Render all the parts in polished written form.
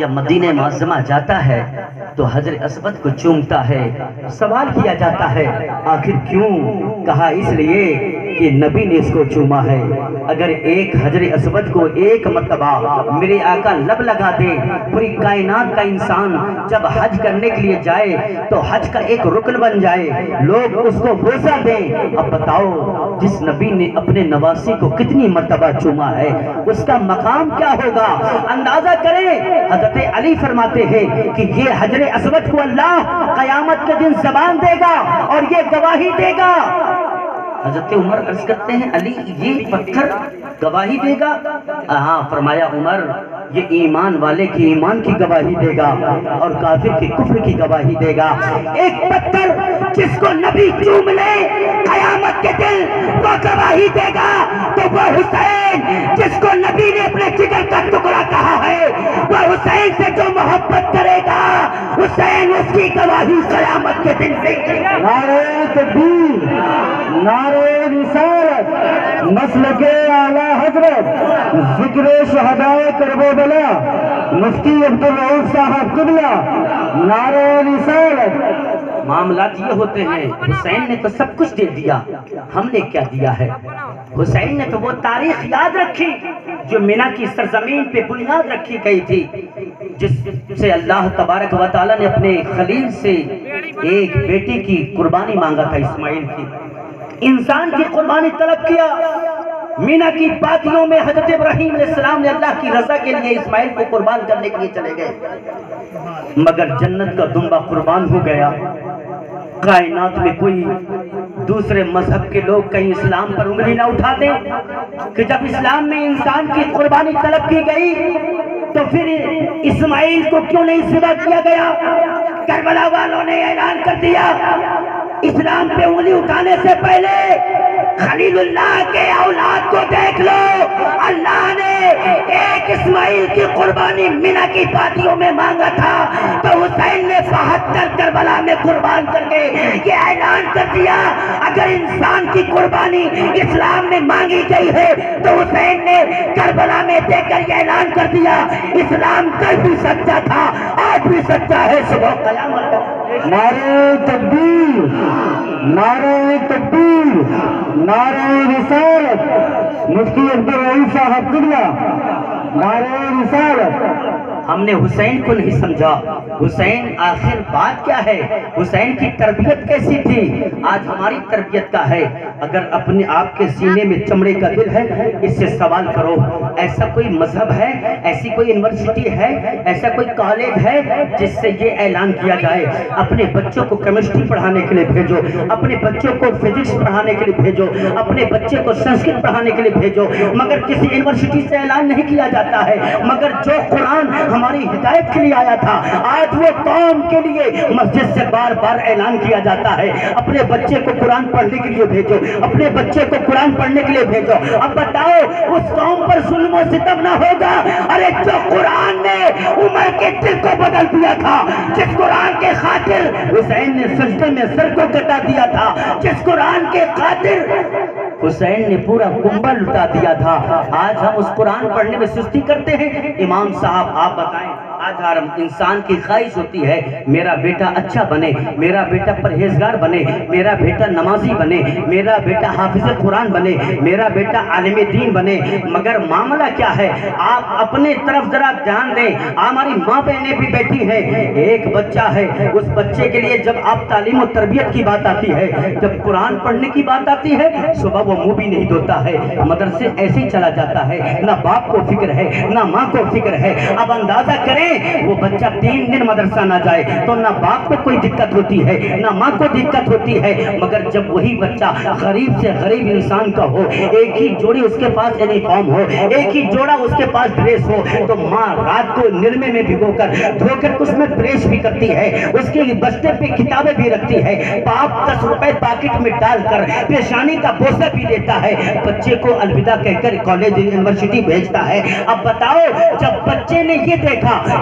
یا مدینہ معظمہ جاتا ہے تو حجر اسود کو چومتا ہے. سوال کیا جاتا ہے آخر کیوں؟ کہا اس لیے کہ نبی نے اس کو چوما ہے. اگر ایک حجر اسود کو ایک مرتبہ میرے آقا لب لگا دے، پوری کائنات کا انسان جب حج کرنے کے لیے جائے تو حج کا ایک رکن بن جائے، لوگ اس کو بوسہ دیں. اب بتاؤ جس نبی نے اپنے نواسی کو کتنی مرتبہ چوما ہے اس کا مقام کیا ہوگا؟ اندازہ کریں. حضرت علی فرماتے ہیں کہ یہ حجر اسود کو اللہ قیامت کے دن زبان دے گا اور یہ گواہی دے گا. حضرت عمر عرض کرتے ہیں علی یہ پتھر گواہی دے گا؟ ہاں. فرمایا عمر یہ ایمان والے کی ایمان کی گواہی دے گا اور کافر کی کفر کی گواہی دے گا. ایک پتھر جس کو نبی چوم لے قیامت کے دن وہ گواہی دے گا، تو وہ حسین جس کو نبی نے اپنے جگر کا ٹکڑا کہا ہے، وہ حسین سے جو محبت کرے گا حسین اس کی گواہی قیامت کے دن دے گا. نعرہ تکبیر، نعرہ رسالت، مسلک اعلی حضرت ذکر شہدائے کربلا مفتی عبدالرؤوف صاحب قبلہ، نعرہ رسالت. معاملات یہ ہوتے ہیں حسین نے تو سب کچھ دے دیا، ہم نے کیا دیا ہے؟ حسین نے تو وہ تاریخ یاد رکھی جو مینا کی سرزمین پہ بنیاد رکھی گئی تھی، جس سے اللہ تبارک و تعالیٰ نے اپنے خلیل سے ایک بیٹے کی قربانی مانگا تھا، اسماعیل کی. انسان کی قربانی طلب کیا. مینا کی پاتیوں میں حضرت ابراہیم علیہ السلام نے اللہ کی رضا کے لیے اسماعیل کو قربان کرنے کے لیے چلے گئے، مگر جنت کا دمبا قربان ہو گیا. کائنات میں کوئی دوسرے مذہب کے لوگ کہیں اسلام پر انگلی نہ اٹھا دیں کہ جب اسلام میں انسان کی قربانی طلب کی گئی تو پھر اسماعیل کو کیوں نہیں ذبح کیا گیا؟ کربلا والوں نے اعلان کر دیا اسلام پہ انگلی اٹھانے سے پہلے خلیل اللہ کے اولاد کو دیکھ لو. اللہ نے ایک اسماعیل کی قربانی مینا کی پاتیوں میں مانگا تھا تو حسین نے 72 کربلا میں قربان کر کے یہ اعلان کر دیا اگر انسان کی قربانی اسلام میں مانگی گئی ہے تو حسین نے کربلا میں دے کر یہ اعلان کر دیا اسلام کل بھی سچا تھا، آج بھی سچا ہے، صبح قیامت تک. نعرہ تکبیر، نعرہ تکبیر، نعرہ رسالت، مفتی عبدالرؤوف صاحب قبلہ، نعرہ رسالت. ہم نے حسین کو نہیں سمجھا. حسین آخر بات کیا ہے؟ حسین کی تربیت کیسی تھی؟ آج ہماری تربیت کا ہے. اگر اپنے آپ کے سینے میں چمڑے کا دل ہے اس سے سوال کرو ایسا کوئی مذہب ہے، ایسی کوئی یونیورسٹی ہے، ایسا کوئی کالج ہے جس سے یہ اعلان کیا جائے اپنے بچوں کو کیمسٹری پڑھانے کے لیے بھیجو، اپنے بچوں کو فزکس پڑھانے کے لیے بھیجو، اپنے بچے کو سنسکرت پڑھانے کے لیے بھیجو، مگر کسی یونیورسٹی سے اعلان نہیں کیا جاتا ہے. مگر جو قرآن ہماری ہدایت کے لیے آیا تھا آج وہ قوم کے لیے مسجد سے بار بار اعلان کیا جاتا ہے اپنے بچے کو قرآن پڑھنے کے لیے بھیجو، اپنے بچے کو قرآن پڑھنے کے لیے بھیجو. اب بتاؤ اس قوم پر ظلم و ستم نہ ہوگا؟ ارے جو قرآن نے عمر کے دل کو بدل دیا تھا، جس قرآن کے خاطر حسین نے سجدے میں سر کو کٹا دیا تھا، جس قرآن کے خاطر حسین نے پورا کنبہ لٹا دیا تھا، آج ہم اس قرآن پڑھنے میں سستی کرتے ہیں. امام صاحب آپ بتائیں، آج ہر انسان کی خواہش ہوتی ہے میرا بیٹا اچھا بنے، میرا بیٹا پرہیزگار بنے، میرا بیٹا نمازی بنے، میرا بیٹا حافظ قرآن بنے، میرا بیٹا عالم دین بنے. مگر معاملہ کیا ہے؟ آپ اپنے طرف ذرا دھیان دیں. ہماری ماں بہنیں بھی بیٹھی ہیں، ایک بچہ ہے، اس بچے کے لیے جب آپ تعلیم و تربیت کی بات آتی ہے، جب قرآن پڑھنے کی بات آتی ہے، صبح وہ منہ بھی نہیں دھوتا ہے، مدرسے ایسے ہی چلا جاتا ہے، نہ باپ کو فکر ہے نہ ماں کو فکر ہے. اب اندازہ کریں وہ بچہ 3 دن مدرسہ نہ جائے تو نہ باپ کو کوئی دقت ہوتی ہے نہ ماں کو دقت ہوتی ہے. مگر جب وہی بچہ غریب سے غریب انسان کا ہو، ایک ہی جوڑی اس کے پاس یونیفارم ہو، ایک ہی جوڑا اس کے پاس ڈریس ہو، تو ماں رات کو نرمے میں بھگو کر دھو کر اس میں پریس بھی کرتی ہے، اس کے بستے پہ کتابیں بھی رکھتی ہے، باپ 10 روپے پاکٹ میں ڈال کر پیشانی کا بوسہ بھی دیتا ہے، بچے کو الوداع کہہ کر کالج یونیورسٹی بھیجتا ہے. اب بتاؤ جب بچے نے یہ دیکھا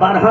12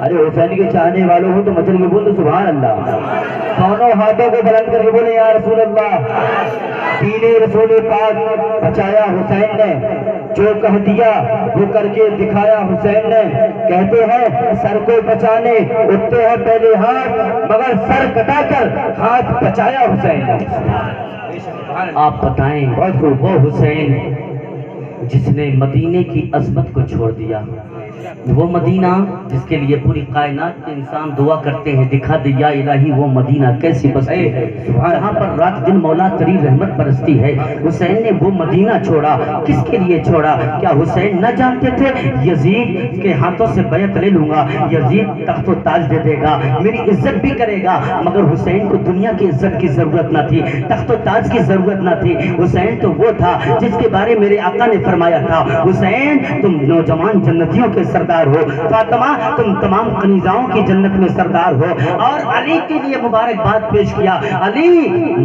ارے حسین کے چاہنے والوں ہو تو مچل کے بول دو سبحان اللہ. دونوں ہاتھوں کو بلند کر کے بولے یا رسول اللہ. دین رسول پاک بچایا حسین نے, جو کہہ دیا وہ کر کے دکھایا حسین نے. کہتے ہیں سر کو بچانے اٹھتے ہیں پہلے ہاتھ, مگر سر کٹا کر ہاتھ بچایا حسین نے. آپ بتائیں وہ حسین جس نے مدینے کی عظمت کو چھوڑ دیا, وہ مدینہ جس کے لیے پوری کائنات کے انسان دعا کرتے ہیں, دکھا دے یا الہی وہ مدینہ کیسی بستی ہے جہاں پر رات دن مولا تری رحمت برستی ہے. حسین نے وہ مدینہ چھوڑا, کس کے لیے چھوڑا؟ کیا حسین نہ جانتے تھے یزید کے ہاتھوں سے بیعت لے لوں گا, یزید تخت و تاج دے دے گا, میری عزت بھی کرے گا, مگر حسین کو دنیا کی عزت کی ضرورت نہ تھی, تخت و تاج کی ضرورت نہ تھی. حسین تو وہ تھا جس کے بارے میرے آقا نے فرمایا تھا, حسین تم نوجوان جنتیوں کے سردار ہو, فاطمہ تم تمام کنیزاؤں کی جنت میں سردار ہو. اور علی کے لیے مبارکباد پیش کیا, علی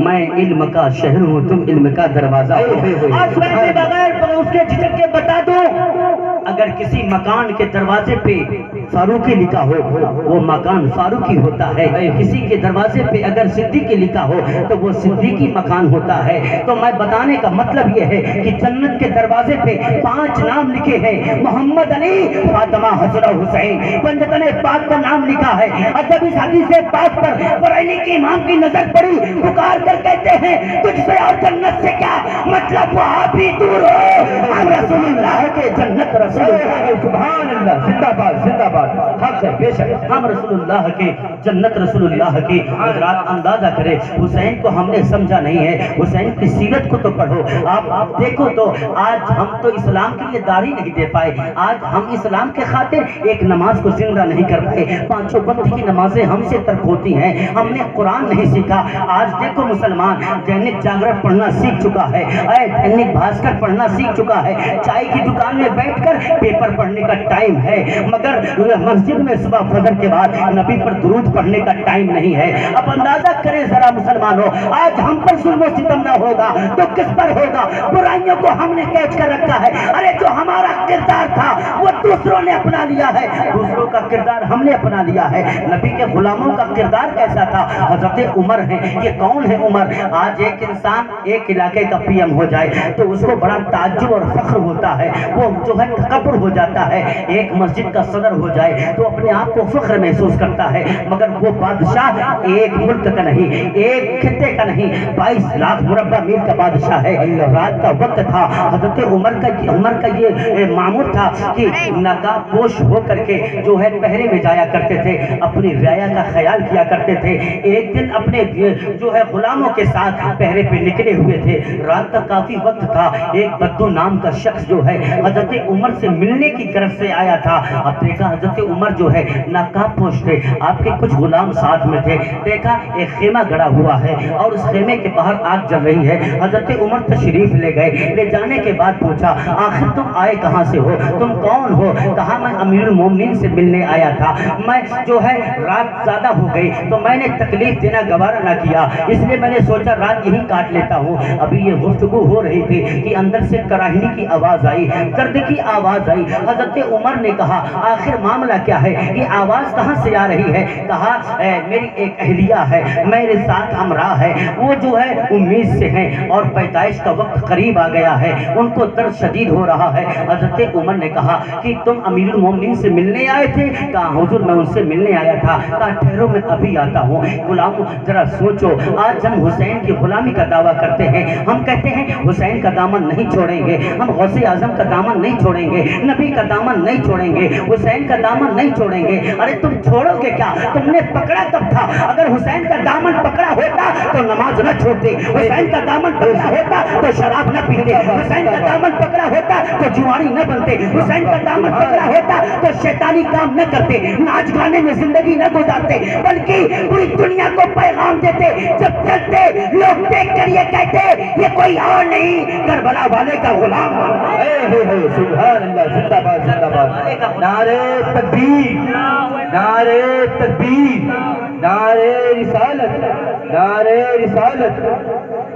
میں علم کا شہر ہوں, تم علم کا دروازہ ہو. آج میں بغیر اس کے جھجک کے بتا دوں, اگر کسی مکان کے دروازے پہ فاروقی لکھا ہو وہ مکان فاروقی ہوتا ہے, کسی کے دروازے پہ اگر صدیقی لکھا ہو تو وہ صدیقی مکان ہوتا ہے. تو میں بتانے کا مطلب یہ ہے کہ جنت کے دروازے پہ 5 نام لکھے ہیں, محمد علی, فاطمہ, حسن و حسین. پنجتن پاک کا نام لکھا ہے, اور جب اس حدیث پاک پر بریلی کے امام کی نظر پڑی, پکار کر کہتے ہیں تجھ سے اور جنت سے کیا مطلب, وہ آپ ہی دور ہو, ہم رسول اللہ کے جنت رسول. سبحان اللہ, زندہ باد زندہ باد, حق ہے بے شک, ہم رسول اللہ کے جنت رسول اللہ کی. حضرات اندازہ کرے حسین کو ہم نے سمجھا نہیں ہے, حسین کی سیرت کو تو پڑھو. آپ دیکھو تو آج ہم تو اسلام کے لیے داڑھی نہیں دے پائے, آج ہم اسلام کے خاطر ایک نماز کو زندہ نہیں کر پائے. 5 وقت کی نمازیں ہم سے ترک ہوتی ہیں, ہم نے قرآن نہیں سیکھا. آج دیکھو مسلمان دینک جاگرن پڑھنا سیکھ چکا ہے, دینک بھاسکر پڑھنا سیکھ چکا ہے, چائے کی دکان میں بیٹھ کر پیپر پڑھنے کا ٹائم ہے, مگر مسجد میں صبح فجر کے بعد نبی پر درود پڑھنے کا ٹائم نہیں ہے. اب اندازہ کریں ذرا مسلمانوں, آج ہم پر ظلم و ستم نہ ہوگا تو کس پر ہوگا؟ برائیوں کو ہم نے کیچ کر رکھا ہے. ارے جو ہمارا کردار تھا وہ دوسروں نے اپنا لیا ہے, دوسروں کا کردار ہم نے اپنا لیا ہے. نبی کے غلاموں کا کردار کیسا تھا؟ حضرت عمر ہیں. یہ کون ہے عمر؟ آج ایک انسان ایک علاقے کا پی ایم ہو جائے تو اس کو بڑا تعجب اور فخر ہوتا ہے, وہ جو ہے تکبر ہو جاتا ہے. ایک مسجد کا صدر ہو جائے تو اپنے آپ کو فخر محسوس کرتا ہے, مگر وہ بادشاہ ایک ملک کا نہیں, ایک خطے کا نہیں, 22 لاکھ مربع میل کا بادشاہ ہے. رات کا وقت تھا, حضرت عمر کا یہ معمول تھا کہ نقاب پوش ہو کر کے جو ہے پہرے میں جایا کرتے تھے, اپنی رعایا کا خیال کیا کرتے تھے. ایک دن اپنے جو ہے غلاموں کے ساتھ پہرے پہ نکلے ہوئے تھے, رات کا کافی وقت تھا. ایک بدو نام کا شخص جو ہے حضرت عمر سے ملنے کی طرف سے آیا تھا. اب دیکھا حضرت عمر جو ہے نقاب پوش تھے, آپ کے کچھ غلام ساتھ میں تھے. دیکھا ایک خیمہ گڑا ہوا ہے اور اس خیمے کے باہر آگ جل رہی ہے. حضرت عمر تشریف لے گئے, لے جانے کے بعد پوچھا آخر تم آئے کہاں سے ہو, تم کون ہو؟ کہا میں امیر المومنین سے ملنے آیا تھا, میں جو ہے رات زیادہ ہو گئی تو میں نے تکلیف دینا گوارا نہ کیا, اس لیے میں نے سوچا رات یہی کاٹ لیتا ہوں. ابھی یہ گفتگو ہو رہی تھی کہ اندر سے کراہنی کی آواز آئی, درد کی آواز آئی. حضرت عمر نے کہا آخر معاملہ کیا ہے, یہ آواز کہاں سے آ رہی ہے؟ کہا میری ایک اہلیہ ہے, میرے ساتھ ہمراہ ہے, وہ جو ہے امید سے ہیں اور پیدائش کا وقت قریب آ گیا ہے, ان کو درد شدید ہو رہا ہے. حضرت عمر نے کہا کہ تم امیر المومنین سے ملنے آئے تھے؟ کہا حضور میں ان سے ملنے آیا تھا. کہا ٹھہرو میں ابھی آتا ہوں. غلاموں ذرا سوچو, آج ہم حسین کی غلامی کا دعویٰ کرتے ہیں, ہم کہتے ہیں حسین کا دامن نہیں چھوڑیں گے, ہم غوث اعظم کا دامن نہیں چھوڑیں گے, نبی کا دامن نہیں چھوڑیں گے, حسین کا دامن نہیں چھوڑیں گے. ارے تم چھوڑو گے کیا؟ تم نے پکڑا کب تھا؟ اگر حسین کا دامن پکڑا ہوتا تو نماز نہ چھوڑتے, حسین کا دامن پکڑا ہوتا تو شراب نہ پیتے, حسین کا دامن پکڑا ہوتا تو جواری نہ بنتے, حسین کا دامن پکڑا ہوتا تو شیطانی کام نہ کرتے, ناچ گانے میں زندگی نہ گزارتے, بلکہ پوری دنیا کو پیغام دیتے. جب چلتے لوگ دیکھ کر یہ کہتے یہ کوئی اور نہیں کربلا والے کا غلام. سبحان اللہ, زندہ باد زندہ باد. نعرے تکبیر, نعرے تکبیر, نعرے رسالت, نعرے رسالت.